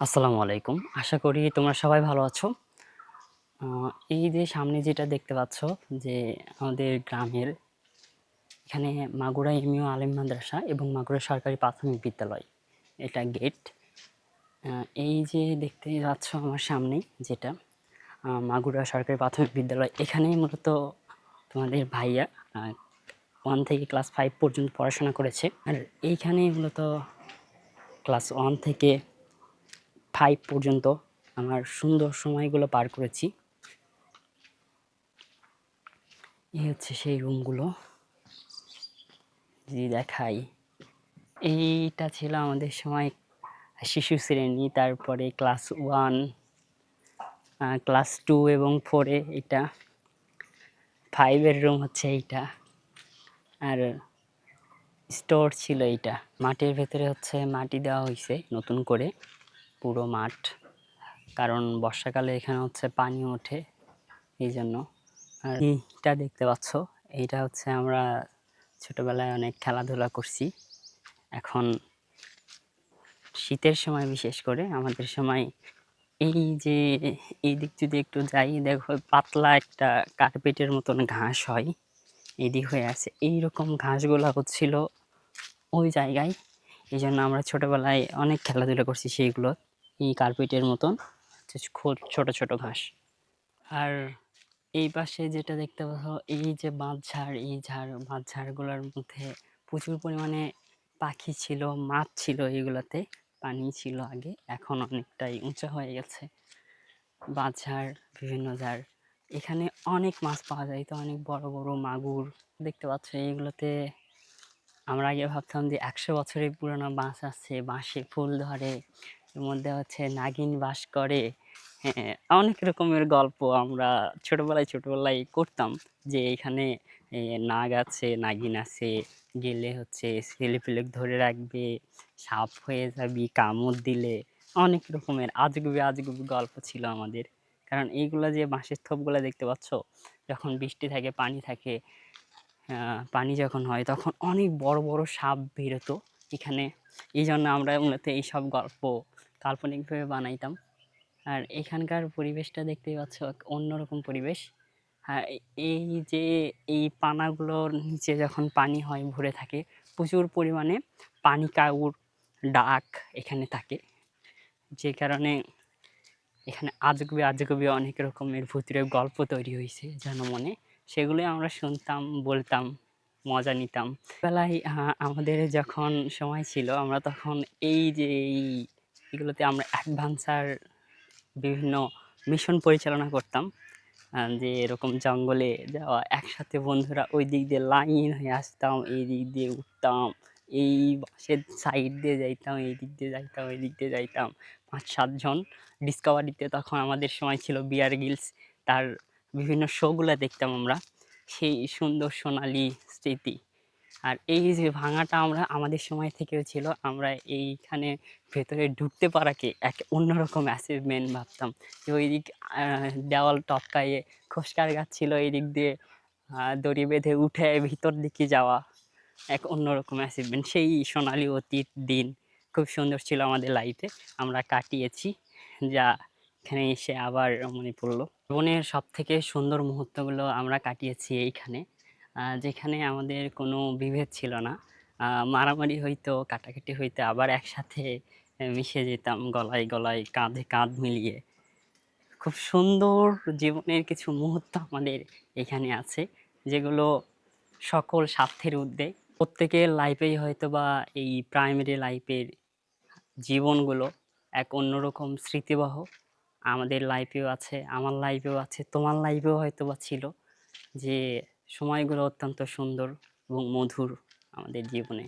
আসসালামু আলাইকুম। আশা করি তোমরা সবাই ভালো আছো। আ এই যে সামনে যেটা দেখতে পাচ্ছ যে আমাদের গ্রামের এখানে মাগুরা এমইউ আলেম মাদ্রাসা এবং মাগুরা সরকারি প্রাথমিক বিদ্যালয়। এটা গেট। আ এই যে দেখতে পাচ্ছ আমার সামনেই যেটা মাগুরা সরকারি প্রাথমিক বিদ্যালয়। এখানেই মূলত তোমাদের ভাইয়া আ 1 থেকে ক্লাস 5 পর্যন্ত পড়াশোনা করেছে। আর এইখানেই মূলত ক্লাস 1 থেকে 5 পর্যন্ত আমার সুন্দর সময়গুলো পার করেছি। এই হচ্ছে সেই রুমগুলো। যদি দেখাই, এইটা ছিল আমাদের সময় শিশু শ্রেণী, তারপরে ক্লাস 1, ক্লাস 2 এবং 4 এ এটা, 5 এর রুম হচ্ছে এইটা, আর স্টোর ছিল এইটা। মাঠের ভেতরে হচ্ছে মাটি দেওয়া হয়েছে নতুন করে পুরো মাঠ, কারণ বর্ষাকালে এখানে হচ্ছে পানি ওঠে এই জন্য। আর এইটা দেখতে পাচ্ছ, এইটা হচ্ছে আমরা ছোটবেলায় অনেক খেলাধুলা করছি। এখন শীতের সময় বিশেষ করে আমাদের সময় এই যে এই দিক যদি একটু যাই, দেখো পাতলা একটা কার্পেটের মতন ঘাস হয় এদিক হয়ে আছে, এইরকম ঘাসগুলা হচ্ছিল ওই জায়গায়। এই জন্য আমরা ছোটবেলায় অনেক খেলাধুলা করছি সেইগুলো, এই কার্পেটের মতন খুব ছোট ছোট ঘাস। আর এই পাশে যেটা দেখতে পাচ্ছ, এই যে বাঁশঝাড়, এই বাঁশঝাড়গুলোর মধ্যে প্রচুর পরিমাণে পাখি ছিল, মাছ ছিল, এগুলাতে পানি ছিল আগে, এখন অনেকটাই উঁচা হয়ে গেছে। বাঁশঝাড়, বিভিন্ন ঝাড়, এখানে অনেক মাছ পাওয়া যায়, তো অনেক বড় বড় মাগুর দেখতে পাচ্ছ। এইগুলোতে আমরা আগে ভাবতাম যে 100 বছরের পুরনো বাঁশ আছে, বাঁশে ফুল ধরে, এর মধ্যে হচ্ছে নাগিন বাস করে। হ্যাঁ, অনেক রকমের গল্প আমরা ছোটবেলায় করতাম, যে এখানে নাগ আছে, নাগিন আছে, গেলে হচ্ছে ছেলেপেলে ধরে রাখবে, সাপ হয়ে যাবি কামড় দিলে। অনেক রকমের আজগুবি আজগুবি গল্প ছিল আমাদের। কারণ এইগুলা যে বাঁশের থোপগুলা দেখতে পাচ্ছ, যখন বৃষ্টি থাকে, পানি থাকে, পানি যখন হয় তখন অনেক বড় বড় সাপ বেরোতো এখানে। এই জন্য আমরা মূলত এইসব গল্প কাল্পনিকভাবে বানাইতাম। আর এখানকার পরিবেশটা দেখতেই পাচ্ছ, অন্যরকম পরিবেশ। হ্যাঁ, এই যে এই পানাগুলোর নিচে যখন পানি হয় ভরে থাকে, প্রচুর পরিমাণে পানি কাউর ডাক এখানে থাকে, যে কারণে এখানে আজগুবি আজগুবি অনেক রকমের ভূতের গল্প তৈরি হয়েছে জনমনে। সেগুলোই আমরা শুনতাম, বলতাম, মজা নিতাম। বেলায় আমাদের যখন সময় ছিল, আমরা তখন এই যে এগুলোতে আমরা অ্যাডভেঞ্চার বিভিন্ন মিশন পরিচালনা করতাম। যে এরকম জঙ্গলে যাওয়া, একসাথে বন্ধুরা ওই দিক দিয়ে লাইন হয়ে আসতাম, এই দিক দিয়ে উঠতাম, এই বাসের সাইড দিয়ে যাইতাম, এই দিক দিয়ে যাইতাম, এই দিক দিয়ে যাইতাম, 5-7 জন। ডিসকভারিতে তখন আমাদের সময় ছিল বিয়ার গ্রিলস, তার বিভিন্ন শোগুলো দেখতাম আমরা। সেই সুন্দর সোনালি স্মৃতি। আর এই যে ভাঙাটা আমরা আমাদের সময় থেকেও ছিল, আমরা এইখানে ভেতরে ঢুকতে পারাকে এক অন্যরকম অ্যাচিভমেন্ট ভাবতাম। যে ওই দিক দেওয়াল টপকাইয়ে খোসকার গাছ ছিল, এই দিক দিয়ে দড়ি বেঁধে উঠে ভিতর দিকে যাওয়া এক অন্যরকম অ্যাচিভমেন্ট। সেই সোনালি অতীত দিন খুব সুন্দর ছিল আমাদের লাইফে, আমরা কাটিয়েছি, যা এখানে এসে আবার মনে পড়লো। জীবনের সব থেকে সুন্দর মুহূর্তগুলো আমরা কাটিয়েছি এইখানে, যেখানে আমাদের কোনো বিভেদ ছিল না। মারামারি হইতো, কাটাকাটি হইতো, আবার একসাথে মিশে যেতাম গলায় গলায়, কাঁধে কাঁধ মিলিয়ে। খুব সুন্দর জীবনের কিছু মুহূর্ত আমাদের এখানে আছে, যেগুলো সকল স্বার্থের ঊর্ধ্বে। প্রত্যেকের লাইফেই হয়তো বা এই প্রাইমারি লাইফের জীবনগুলো এক অন্যরকম স্মৃতিবহ। আমাদের লাইফেও আছে, আমার লাইফেও আছে, তোমার লাইফেও হয়তো বা ছিল, যে সময়গুলো অত্যন্ত সুন্দর এবং মধুর আমাদের জীবনে।